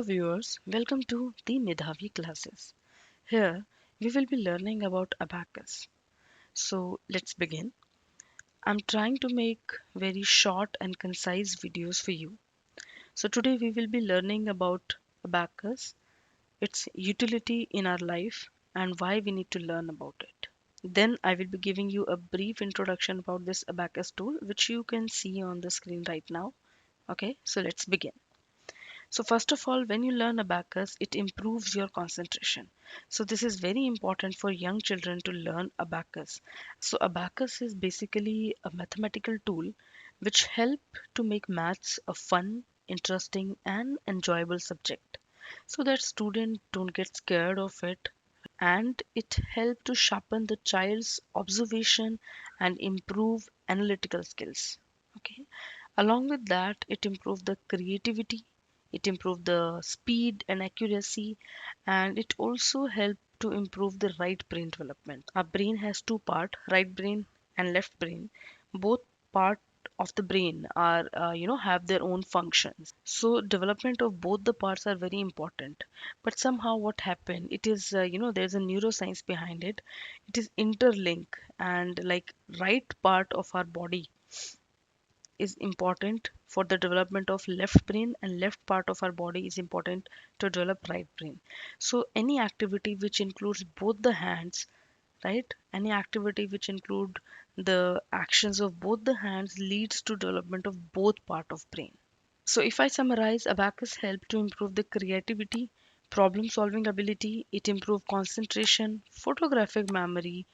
viewers, welcome to the Medhavi classes. Here we will be learning about abacus. So let's begin. I'm trying to make very short and concise videos for you. So today we will be learning about abacus, its utility in our life and why we need to learn about it. Then I will be giving you a brief introduction about this abacus tool which you can see on the screen right now. Okay, so let's begin. So first of all, when you learn abacus, it improves your concentration. So this is very important for young children to learn abacus. So abacus is basically a mathematical tool which help to make maths a fun, interesting and enjoyable subject. So that students don't get scared of it, and it help to sharpen the child's observation and improve analytical skills. Okay. Along with that, it improved the creativity, it improved the speed and accuracy, and it also helped to improve the right brain development. Our brain has two parts, right brain and left brain. Both part of the brain are have their own functions, so development of both the parts are very important. But somehow what happened, it is there's a neuroscience behind it. It is interlink, and like right part of our body is important for the development of left brain, and left part of our body is important to develop right brain. So any activity which includes both the hands, right, any activity which include the actions of both the hands leads to development of both part of brain. So if I summarize, abacus help to improve the creativity, problem solving ability, it improve concentration, photographic memory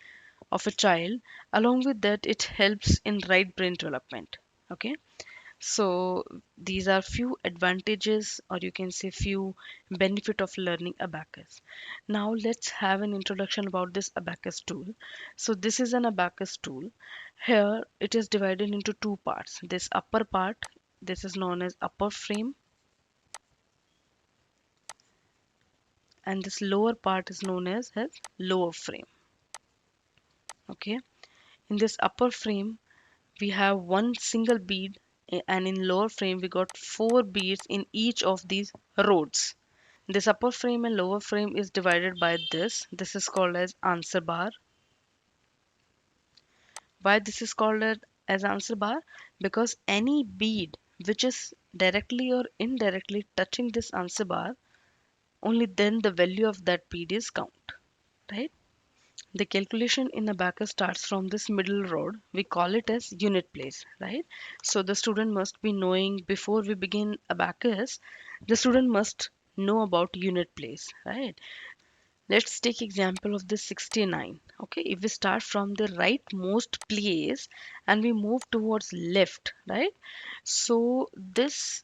of a child. Along with that, it helps in right brain development. Okay, so these are few advantages, or you can say few benefit of learning abacus. Now let's have an introduction about this abacus tool. So this is an abacus tool. Here it is divided into two parts. This upper part, this is known as upper frame, and this lower part is known as lower frame. Okay, in this upper frame we have one single bead, and in lower frame we got four beads in each of these rods. This upper frame and lower frame is divided by this. This is called as answer bar. Why this is called as answer bar? Because any bead which is directly or indirectly touching this answer bar, only then the value of that bead is count, right? The calculation in abacus starts from this middle rod. We call it as unit place, right? So the student must be knowing, before we begin abacus, the student must know about unit place, right? Let's take example of this 69. Okay, if we start from the rightmost place and we move towards left, right? So this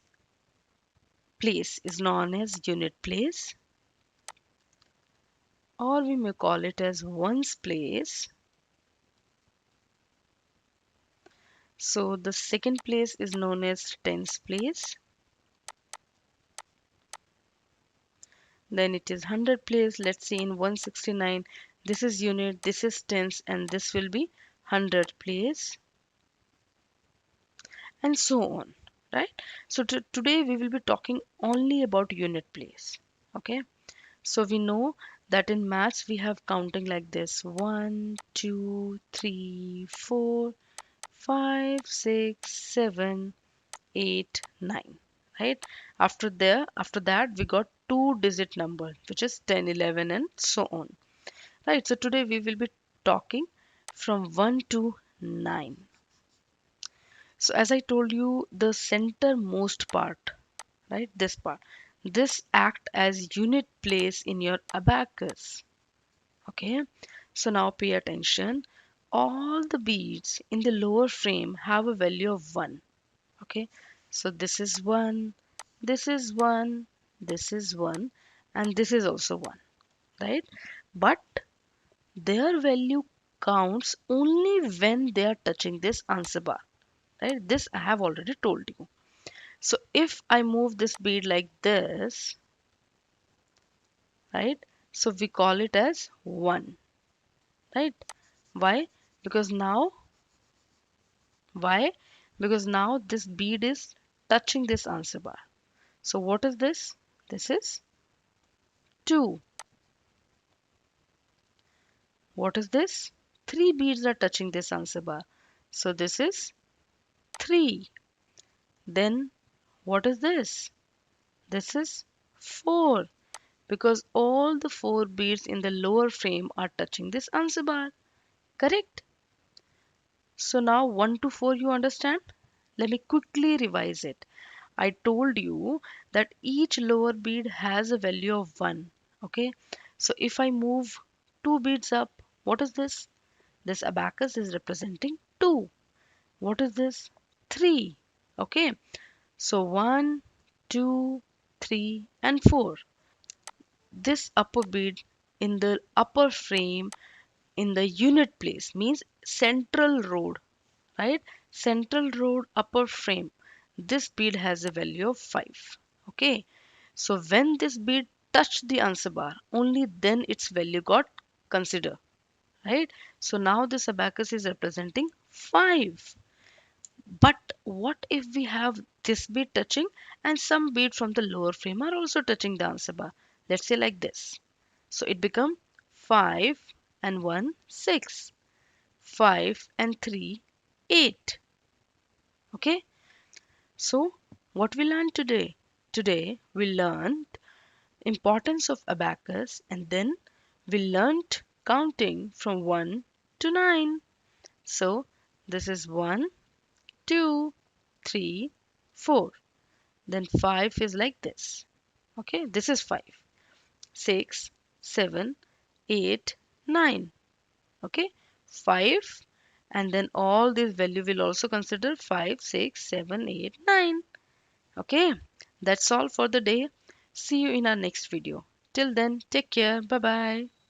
place is known as unit place, or we may call it as ones place. So the second place is known as tens place. Then it is hundred place. Let's see, in 169, this is unit, this is tens, and this will be hundred place, and so on, right? So today we will be talking only about unit place. Okay, so we know that in maths we have counting like this: 1 2 3 4 5 6 7 8 9, right? After that we got two digit number, which is 10 11 and so on, right? So today we will be talking from 1 to 9. So as I told you, the centermost part, right? This part. This act as unit place in your abacus. Okay. So now pay attention. All the beads in the lower frame have a value of 1. Okay. So this is 1, this is 1, this is 1, and this is also 1, right? But their value counts only when they are touching this answer bar, right? This I have already told you. So if I move this bead like this, right? So we call it as 1, right? Why? Because now, why? Because now this bead is touching this answer bar. So what is this? This is 2. What is this? 3 beads are touching this answer bar. So this is 3. Then what is this? This is 4 because all the 4 beads in the lower frame are touching this answer bar. Correct? So now 1 to 4 you understand? Let me quickly revise it. I told you that each lower bead has a value of 1. Okay? So if I move 2 beads up, what is this? This abacus is representing 2. What is this? 3. Okay? So 1, 2, 3, and 4. This upper bead in the upper frame in the unit place means central road, right? Central road upper frame. This bead has a value of 5. Okay. So when this bead touched the answer bar, only then its value got considered, right? So now this abacus is representing 5. But what if we have this bead touching and some bead from the lower frame are also touching the answer bar? Let's say like this. So it become 5 and 1, 6. 5 and 3, 8. Okay. So what we learned today? Today we learned importance of abacus and then we learned counting from 1 to 9. So this is 1, 2, 3, 4. Then 5 is like this. Okay, this is 5. 6, 7, 8, 9. Okay, 5 and then all these value will also consider 5, 6, 7, 8, 9. Okay, that's all for the day. See you in our next video. Till then, take care. Bye bye.